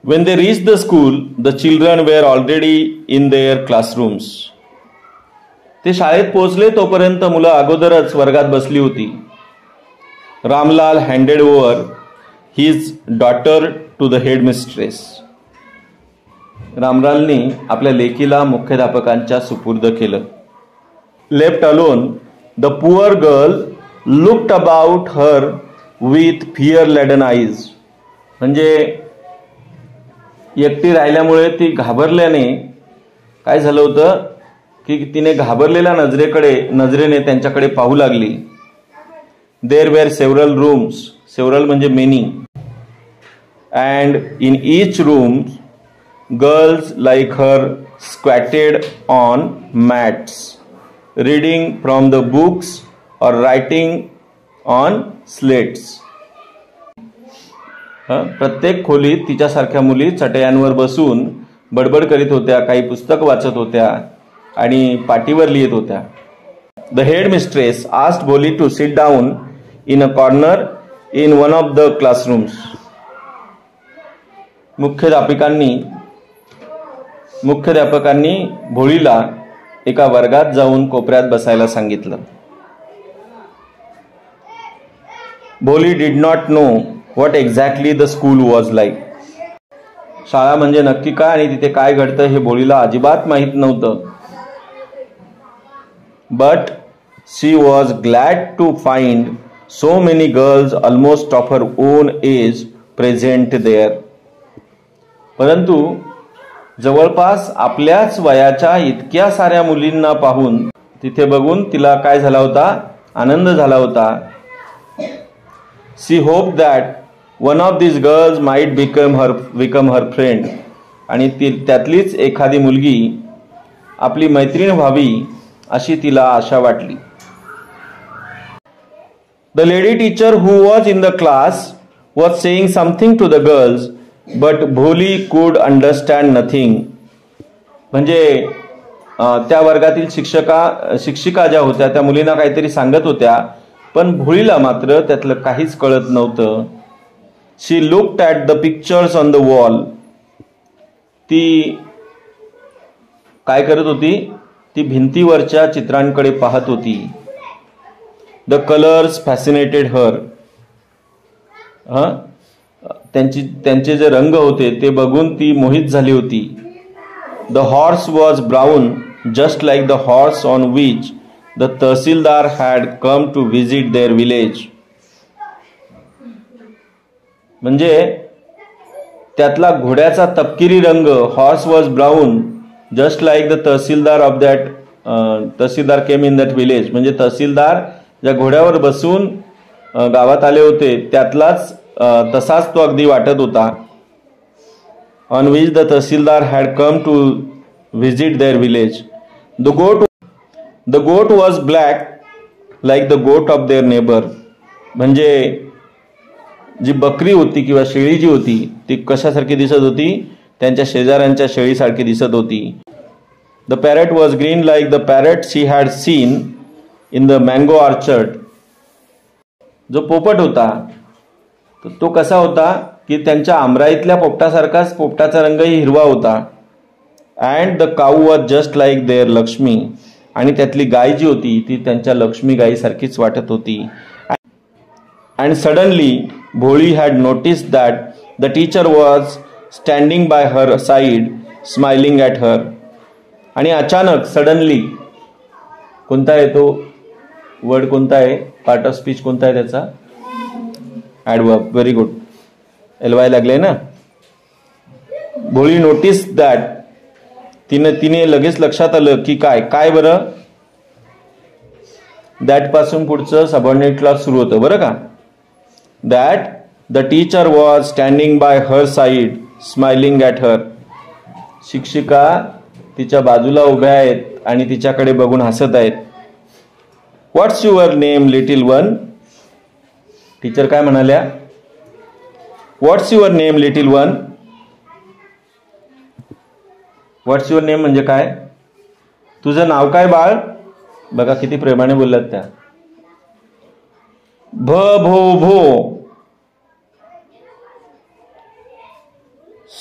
When they reached the school, the children were already in their classrooms. ते शाळेत पोहोचले तोपर्यंत मुलं अगोदरच वर्गात बसली होती. Ramlal handed over his daughter to the headmistress. रामलालनी आपल्या लेकीला मुख्याध्यापकांच्या सुपूर्द केलं. Left alone, the poor girl looked about her with fear laden eyes. म्हणजे एकटी राहिल्यामुळे ती घाबरल्याने काय झालं होतं की तिने घाबरलेल्या नजरेने त्यांच्याकडे पाहू लागली. There were several rooms, several म्हणजे many, and in each room girls like her squatted on mats, reading from the books और रायटिंग ऑन स्लेट्स. प्रत्येक खोलीत तिच्यासारख्या मुली चटयांवर बसून बडबड करीत होत्या, काही पुस्तक वाचत होत्या आणि पाटीवर लिहित होत्या. The head mistress asked Bholi to sit down in a corner in one of the classrooms. मुख्याध्यापकांनी भोळीला एका वर्गात जाऊन कोपऱ्यात बसायला सांगितलं. Bholi did not know what exactly the school was like. शाळा म्हणजे नक्की काय आणि तिथे काय घडतं हे भोळीला अजिबात माहीत नव्हतं. But she was glad to find so many girls almost of her own age present there. परंतु जवळपास आपल्याच वयाच्या इतक्या साऱ्या मुलींना पाहून, तिथे बघून तिला काय झाला होता, आनंद झाला होता. She hope that one of this girls might become her friend. आणि त्यातलीच एखादी मुलगी आपली मैत्रीण व्हावी अशी तिला आशा वाटली. The lady teacher who was in the class was saying something to the girls but Bholi could understand nothing. म्हणजे त्या वर्गातील शिक्षिका ज्या होत्या त्या मुलींना काहीतरी सांगत होत्या, पण भोळीला मात्र त्यातलं काहीच कळत नव्हतं. She looked at the pictures on the wall. ती काय करत होती, ती भिंतीवरच्या चित्रांकडे पाहत होती. The colours fascinated her. त्यांचे जे रंग होते ते बघून ती मोहित झाली होती. The horse was brown just like the horse on which the tehsildar had come to visit their village. म्हणजे त्यातला घोड्याचा तपकिरी रंग, horse was brown just like the tehsildar of that tehsildar came in that village. म्हणजे तहसीलदार ज्या घोड्यावर बसून गावात आले होते त्यातलाच तसाच तो अगदी वाटत होता. On which the tehsildar had come to visit their village. The goat was black like the goat of their neighbour. म्हणजे जी बकरी होती किंवा शेळी जी होती ती कशासारखी दिसत होती, त्यांच्या शेजाऱ्यांच्या शेळीसारखी दिसत होती. The parrot was green like the parrot she had seen in the mango orchard. जो पोपट होता तो कसा होता की त्यांच्या आमराईतल्या पोपटासारखाच, पोपटाचा रंगही हिरवा होता. And the cow was just like their Lakshmi. आणि त्यातली गाय जी होती ती त्यांच्या लक्ष्मी गायीसारखीच वाटत होती. And suddenly Bholi had noticed that the teacher was standing by her side smiling at her. आणि अचानक सडनली कोणता आहे तो वर्ड, कोणता आहे पार्ट ऑफ स्पीच, कोणता आहे त्याचा ॲडवर्ब. व्हेरी गुड, LY लागले ना. भोळी नोटिस दॅट, तिने लगेच लक्षात आलं की काय बरं, दॅट पासून पुढचं सबऑर्डिनेट क्लॉज सुरू होतं बरं का. That the teacher was standing by her side smiling at her. शिक्षिका तिच्या बाजूला उभ्या आहेत आणि तिच्याकडे बघून हसत आहेत. What's your name little one. Teacher काय म्हणाल्या, what's your name little one. What's your name म्हणजे काय, तुझं नाव काय बाळ. बघा किती प्रेमाने बोललात त्या. भो भो भो.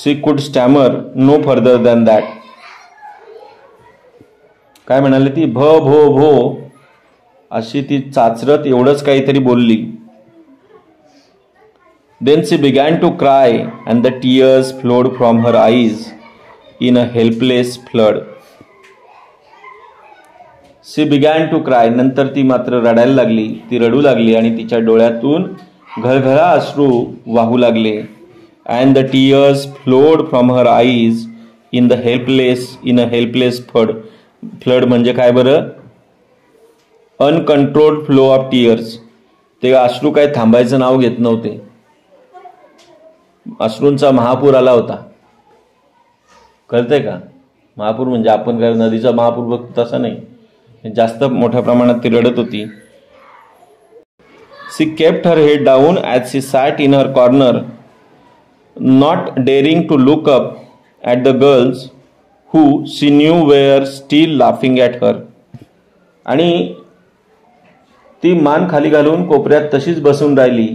शी कुड स्टॅमर नो फर्दर दॅन दॅट. काय म्हणाले ती? भ भो भो अशी ती चाचरत एवढंच काहीतरी बोलली. Then she began to cry and the tears flowed from her eyes in a helpless flood. She began to cry. नंतर ती मात्र रडायला लागली, ती रडू लागली आणि तिच्या डोळ्यातून घळघळा अश्रू वाहू लागले. And the tears flowed from her eyes in a helpless flood. Flood म्हणजे काय बरं? Uncontrolled flow of tears. ते अश्रू काय थांबायचं नाव घेत नव्हते. अश्रूंचा महापूर आला होता. कळतंय का? महापूर म्हणजे आपण काय नदीचा महापूर बघतो तसा नाही, जास्त मोठ्या प्रमाणात ती रडत होती. She kept her head down as she sat in her corner, not daring to look up at the girls who she knew were still laughing at her. आणि ती मान खाली घालून कोपऱ्यात तशीच बसून राहिली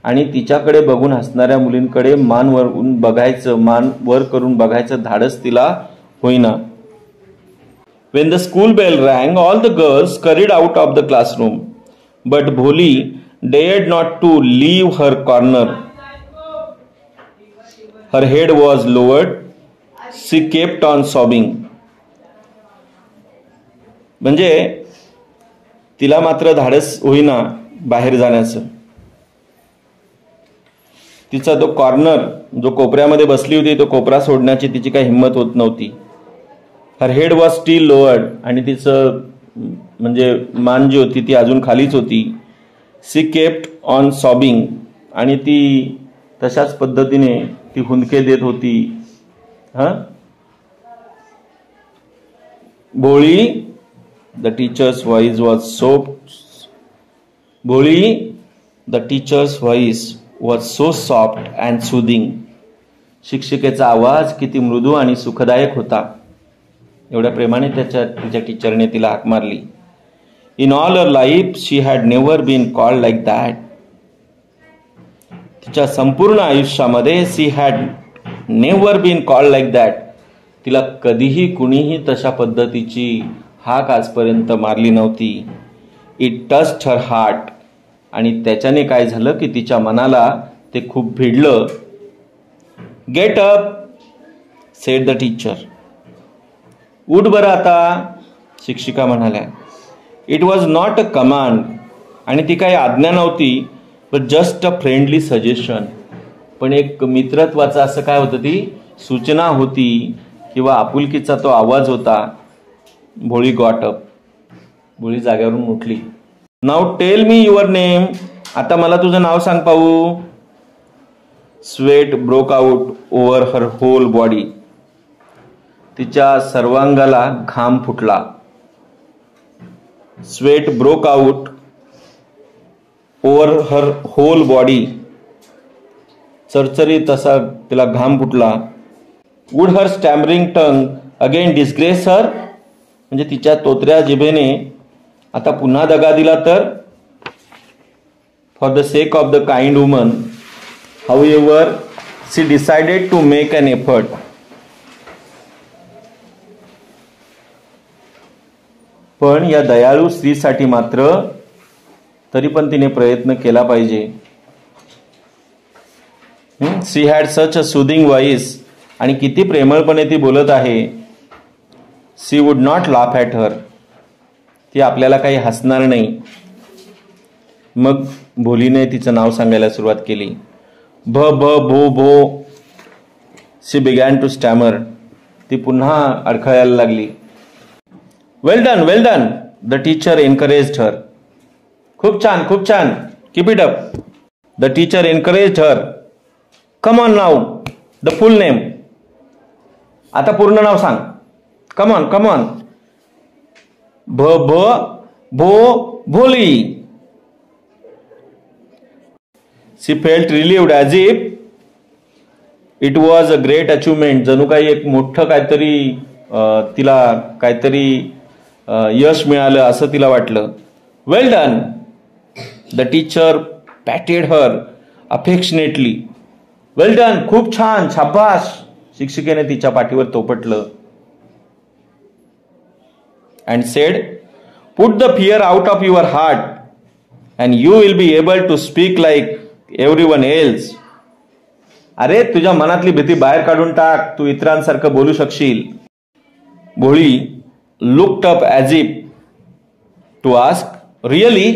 आणि तिच्याकडे बघून हसणाऱ्या मुलींकडे मान वर करून बघायचं धाडस तिला होईना. When the school bell rang, all the girls scurried out of the classroom, but Bholi dared not to leave her corner. Her head was lowered. She kept on sobbing. म्हणजे तिला मात्र धाडस होईना बाहेर जाण्याचं. तिचा तो कॉर्नर, जो कोपऱ्यामध्ये बसली होती, तो कोपरा सोडण्याची तिची काही हिंमत होत नव्हती. हर हेड वॉज स्टील लोअर्ड. आणि तिचं म्हणजे मान जी होती ती अजून खालीच होती. She kept on sobbing. आणि ती तशाच पद्धतीने ती हुंदके देत होती. Bholi, the teacher's voice was so Bholi the teacher's voice was so soft and soothing. शिक्षिकेचा आवाज किती मृदू आणि सुखदायक होता. एवढ्या प्रेमाने तिच्या टीचरने तिला हाक मारली. In all her life she had never been called like that. तिच्या संपूर्ण आयुष्यामध्ये she had never been called like that. तिला कधीही कुणीही तशा पद्धतीची हाक आजपर्यंत मारली नव्हती. It touched her heart. आणि त्याच्याने काय झालं की तिच्या मनाला ते खूप भिडलं. Get up said the teacher. उठ बरं आता, शिक्षिका म्हणाल्या. It was not a command. आणि ती काही आज्ञा नव्हती, but just a friendly suggestion. पण एक मित्रत्वाचा असं काय होतं, ती सूचना होती किंवा आपुलकीचा तो आवाज होता. भोळी गॉट अप. भोळी जाग्यावरून उठली. नाव टेल मी युअर नेम. आता मला तुझं नाव सांग पाहू. Sweat broke out over her whole body. तिच्या सर्वांगाला घाम फुटला. Sweat broke out over her whole body. चरचरी तसा तिला घाम फुटला. Would her stammering tongue again disgrace her. म्हणजे तिच्या तोतऱ्या जिभेने आता पुन्हा दगा दिला तर. For the sake of the kind woman however she decided to make an effort. पण या दयाळू स्त्रीसाठी मात्र तरी पण तिने प्रयत्न केला पाहिजे. She had such a soothing voice. आणि किती प्रेमळपणे ती बोलत आहे. She would not laugh at her. ती आपल्याला काही हसणार नाही. मग भोलीने तिचं नाव सांगायला सुरुवात केली. भ भ भो भो. She began to stammer. ती पुन्हा अडखळायला लागली. Well done, well done. The teacher encouraged her. खूप छान, खूप छान. Keep it up. The teacher encouraged her. Come on now. The full name. आता पूर्ण नाव सांग. Come on, come on. भ भ भो Bholi. She felt relieved as if it was a great achievement. जणू काही एक मोठं काहीतरी तिला काहीतरी यश मिळालं असं तिला वाटलं. Well done. The teacher patted her affectionately. Well done, खूप छान, शाबास. शिक्षिकेने तिच्या पाठीवर थोपटलं and said, put the fear out of your heart and you will be able to speak like everyone else. अरे तुझ्या मनातली भीती बाहेर काढून टाक, तू इतरांसारखं बोलू शकशील. Bholi looked up as if to ask, really?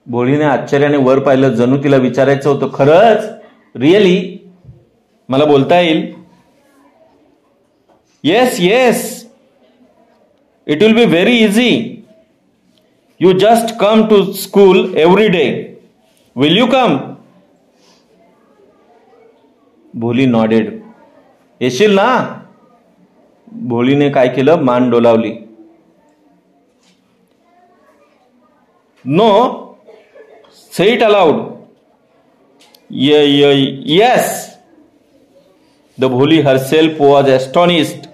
भोळीने आश्चर्याने वर पाहिलं, जणू तिला विचारायचं होतं, खरंच? रिअली? मला बोलता येईल? Yes yes, it will be very easy. You just come to school every day. Will you come? Bholi nodded. येशील ना? भोळीने काय केलं, मान डोलावली. No, say it aloud. Yes. The Bholi herself was astonished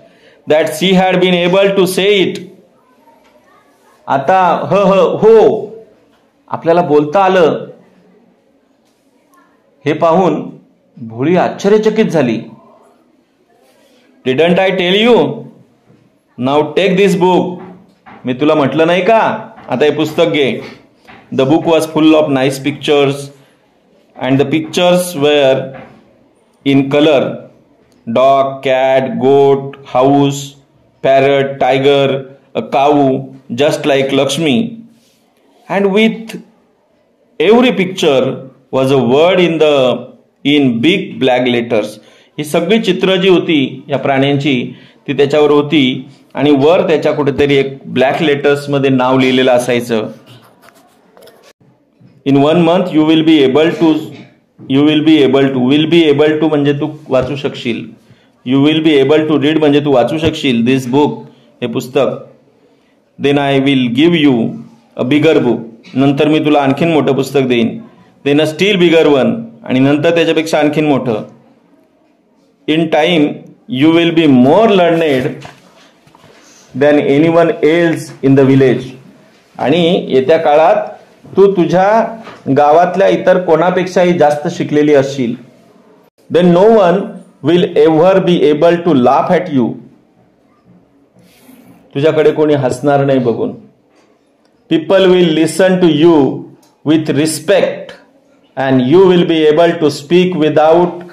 that she had been able to say it. आता हो, आपल्याला बोलता आलं. हे पाहून भोळी आश्चर्यचकित झाली. Didn't I tell you? Now take this book. मी तुला म्हटलं नाही का? आता हे पुस्तक घे. The book was full of nice pictures, and the pictures were in color: dog, cat, goat, house, parrot, tiger, a cow, just like Lakshmi. And with every picture was a word in big black letters. ही सगळी चित्र जी होती या प्राण्यांची ती त्याच्यावर होती आणि वर त्याच्या कुठेतरी एक ब्लॅक लेटर्स मध्ये नाव लिहिलेलं असायचं. In 1 month you will be able to will be able to म्हणजे तू वाचू शकशील. You will be able to read म्हणजे तू वाचू शकशील. This book, हे पुस्तक. Then I will give you a bigger book. नंतर मी तुला आणखीन मोठं पुस्तक देईन. Then a still bigger one. आणि नंतर त्याच्यापेक्षा आणखीन मोठं. In time you will be more learned than anyone else in the village. आणि येत्या काळात तू तुझ्या गावातल्या इतर कोणापेक्षाही जास्त शिकलेली असशील. Then no one will ever be able to laugh at you. तुझ्याकडे कोणी हसणार नाही बघून. People will listen to you with respect and you will be able to speak without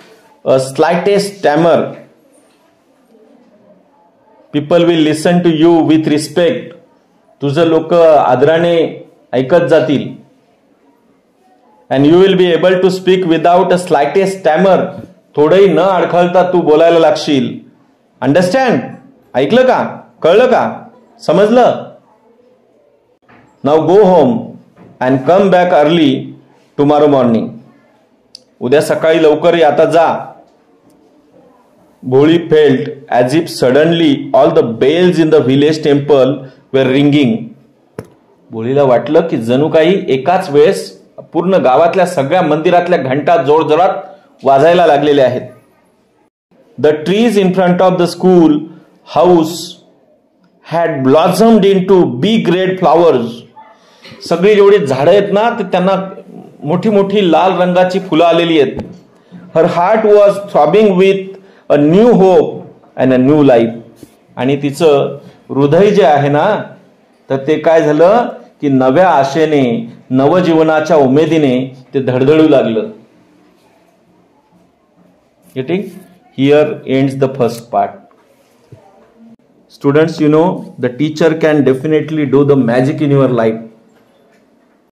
a slightest stammer. People will listen to you with respect. तुझं लोक आदराने ऐकत जातील. And you will be able to speak without a slightest stammer. थोडंही न अडखळता तू बोलायला लागशील. Understand? ऐकलं का? कळलं का? समजलं? Now go home and come back early tomorrow morning. उद्या सकाळी लवकर आता जा. Bholi felt as if suddenly all the bells in the village temple were ringing. भोळीला वाटलं की जणू काही एकाच वेळेस पूर्ण गावातल्या सगळ्या मंदिरातल्या घंटा जोरजोरात वाजायला लागलेल्या आहेत. The trees in front of the school house had blossomed into big red flowers. सगळी जेवढी झाडं आहेत ना ते त्यांना मोठी मोठी लाल रंगाची फुलं आलेली आहेत. Her heart was throbbing with a new hope and a new life. आणि तिचं हृदय जे आहे ना तर ते काय झालं की नव्या आशेने, नवजीवनाच्या उमेदीने ते धडधडू लागलं. Getting? Here ends the first part. Students, you know, the teacher can definitely do the magic in your life.